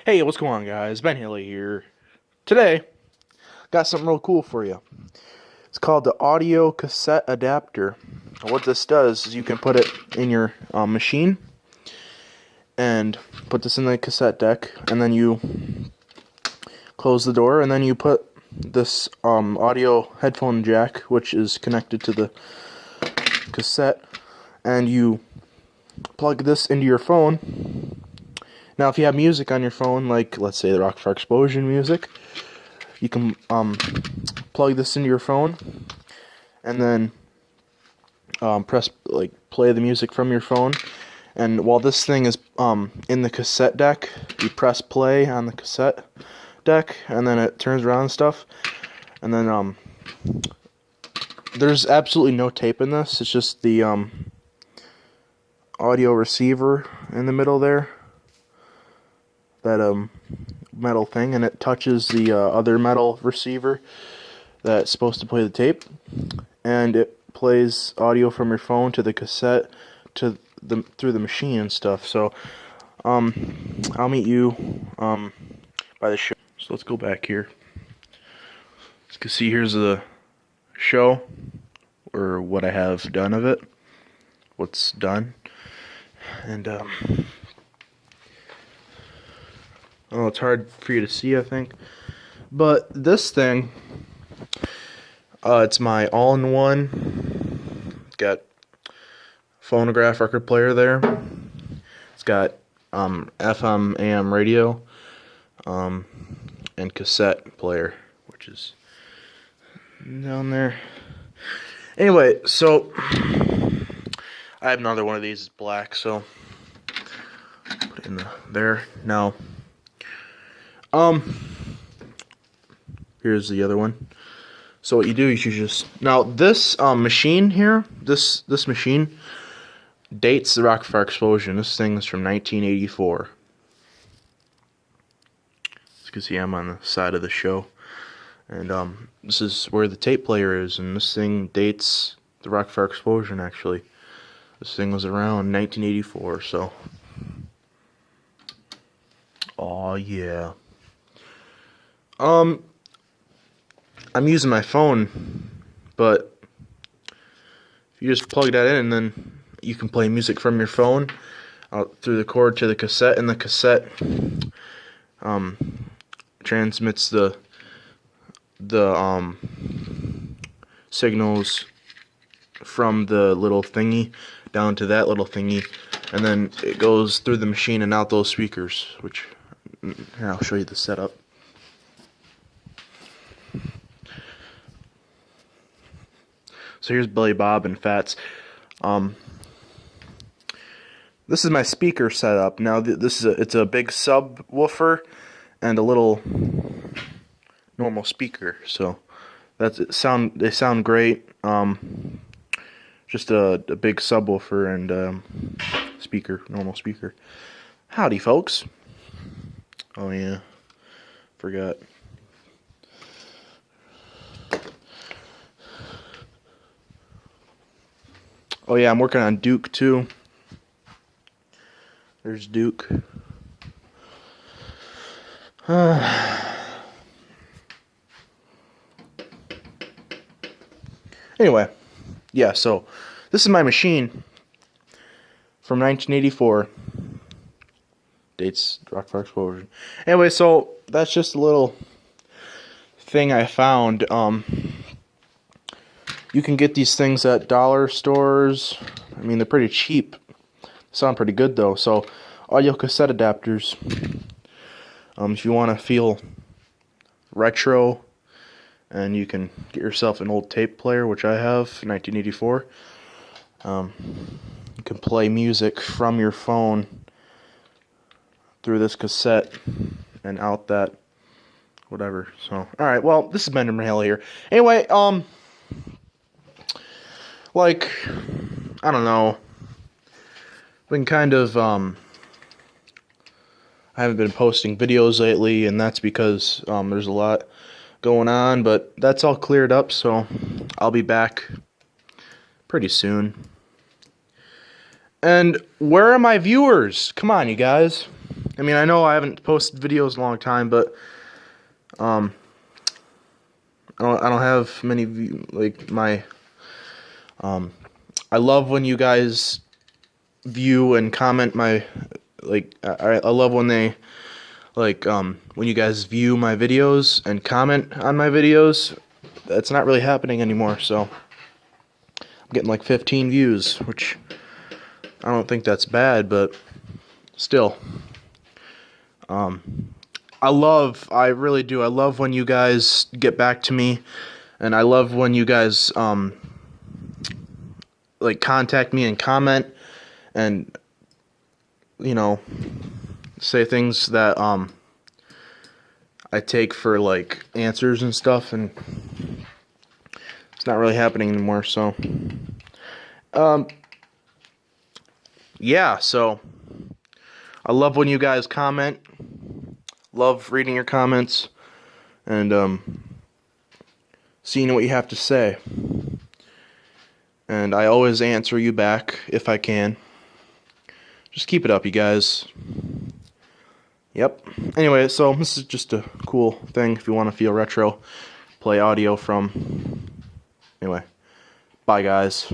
Hey, what's going on, guys? Ben Haley here. Today, got something real cool for you. It's called the audio cassette adapter. What this does is you can put it in your machine and put this in the cassette deck, and then you close the door, and then you put this audio headphone jack, which is connected to the cassette, and you plug this into your phone. Now, if you have music on your phone, like, let's say, the Rockfire Explosion music, you can plug this into your phone, and then play the music from your phone. And while this thing is in the cassette deck, you press play on the cassette deck, and then it turns around and stuff. And then there's absolutely no tape in this. It's just the audio receiver in the middle there. That metal thing, and it touches the other metal receiver that's supposed to play the tape, and it plays audio from your phone to the cassette to through the machine and stuff. So I'll meet you by the show. So let's go back here. As you can see, here's the show, or what I have done of it, what's done. And oh, it's hard for you to see, I think. But this thing, it's my all-in-one. It's got phonograph record player there. It's got FM, AM radio, and cassette player, which is down there. Anyway, so I have another one of these. It's black, so put it in there. Now, here's the other one. So what you do is you just, now this machine here, this machine dates the Rockfire Explosion. This thing is from 1984. As you can see, I'm on the side of the show, and this is where the tape player is, and this thing dates the Rockfire Explosion. Actually, this thing was around 1984. So, oh yeah. I'm using my phone, but if you just plug that in, and then you can play music from your phone out through the cord to the cassette, and the cassette transmits the signals from the little thingy down to that little thingy, and then it goes through the machine and out those speakers, which, here, I'll show you the setup. So here's Billy Bob and Fats. This is my speaker setup. Now it's a big subwoofer and a little normal speaker. So they sound great. Just a big subwoofer and speaker, normal speaker. Howdy, folks. Oh yeah, forgot. Oh yeah, I'm working on Duke too. There's Duke. Anyway, yeah, so this is my machine from 1984. Dates Rockfire Explosion. Anyway, so that's just a little thing I found. You can get these things at dollar stores. I mean, they're pretty cheap. Sound pretty good though. So, audio cassette adapters. If you want to feel retro, and you can get yourself an old tape player, which I have, 1984. You can play music from your phone through this cassette and out that whatever. So, all right. Well, this is Ben Haley here. Anyway, like, I don't know, been kind of, I haven't been posting videos lately, and that's because, there's a lot going on, but that's all cleared up, so I'll be back pretty soon. And where are my viewers? Come on, you guys. I mean, I know I haven't posted videos in a long time, but I don't have many like my I love when you guys view and comment my I love when they when you guys view my videos and comment on my videos. That's not really happening anymore, so I'm getting like 15 views, which I don't think that's bad, but still. I really do. I love when you guys get back to me, and I love when you guys contact me and comment and say things that I take for like answers and stuff, and it's not really happening anymore, so yeah, so I love when you guys comment. Love reading your comments and seeing what you have to say. And I always answer you back if I can. Just keep it up, you guys. Yep. Anyway, so this is just a cool thing if you want to feel retro. Play audio from. Anyway. Bye, guys.